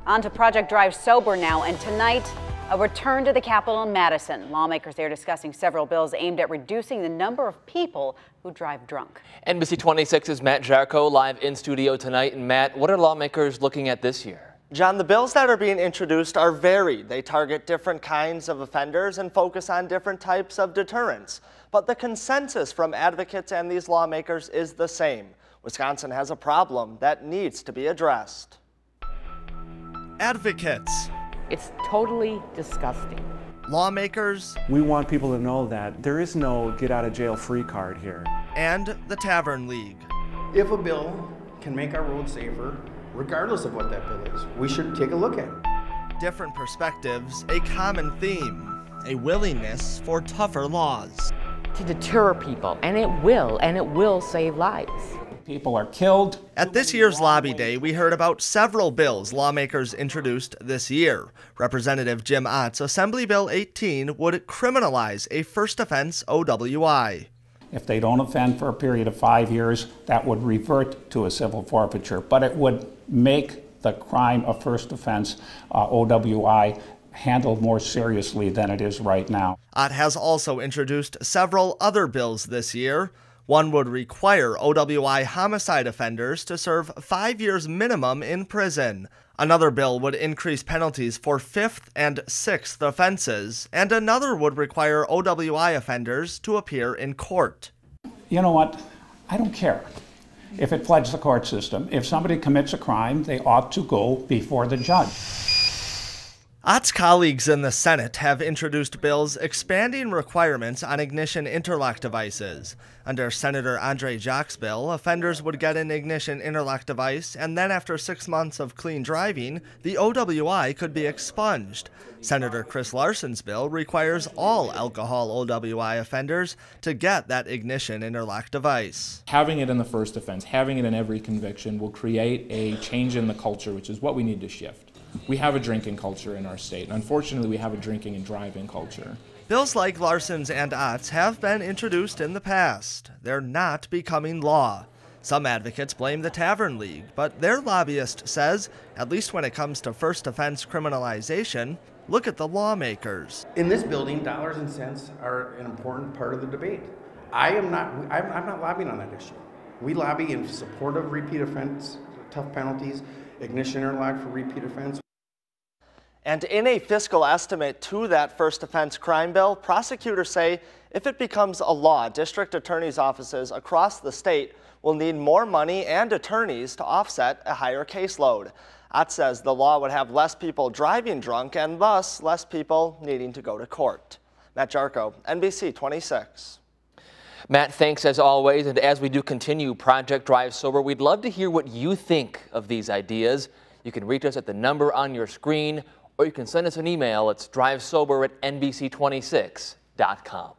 On to Project Drive Sober now, and tonight, a return to the Capitol in Madison. Lawmakers there discussing several bills aimed at reducing the number of people who drive drunk. NBC 26's Matt Jarko live in studio tonight. And Matt, what are lawmakers looking at this year? John, the bills that are being introduced are varied. They target different kinds of offenders and focus on different types of deterrence. But the consensus from advocates and these lawmakers is the same. Wisconsin has a problem that needs to be addressed. Advocates. It's totally disgusting. Lawmakers. We want people to know that there is no get-out-of-jail-free card here. And the Tavern League. If a bill can make our roads safer, regardless of what that bill is, we should take a look at it. Different perspectives, a common theme, a willingness for tougher laws. To deter people, and it will save lives. People are killed. At this year's Lobby Day, we heard about several bills lawmakers introduced this year. Representative Jim Ott's Assembly Bill 18 would criminalize a first offense OWI. If they don't offend for a period of 5 years, that would revert to a civil forfeiture, but it would make the crime of first offense OWI handled more seriously than it is right now. Ott has also introduced several other bills this year. One would require OWI homicide offenders to serve 5 years minimum in prison. Another bill would increase penalties for 5th and 6th offenses, and another would require OWI offenders to appear in court. You know what? I don't care if it floods the court system. If somebody commits a crime, they ought to go before the judge. Ott's colleagues in the Senate have introduced bills expanding requirements on ignition interlock devices. Under Senator Andre Jacques' bill, offenders would get an ignition interlock device, and then after 6 months of clean driving, the OWI could be expunged. Senator Chris Larson's bill requires all alcohol OWI offenders to get that ignition interlock device. Having it in the first offense, having it in every conviction will create a change in the culture, which is what we need to shift. We have a drinking culture in our state, and unfortunately we have a drinking and driving culture. Bills like Larson's and Ott's have been introduced in the past. They're not becoming law. Some advocates blame the Tavern League, but their lobbyist says, at least when it comes to first offense criminalization, look at the lawmakers. In this building, dollars and cents are an important part of the debate. I'm not lobbying on that issue. We lobby in support of repeat offense, tough penalties, ignition interlock for repeat offense. And in a fiscal estimate to that first offense crime bill, prosecutors say if it becomes a law, district attorneys' offices across the state will need more money and attorneys to offset a higher caseload. Ott says the law would have less people driving drunk and thus less people needing to go to court. Matt Jarko, NBC 26. Matt, thanks as always. And as we do continue Project Drive Sober, we'd love to hear what you think of these ideas. You can reach us at the number on your screen, or you can send us an email. It's drivesober@nbc26.com.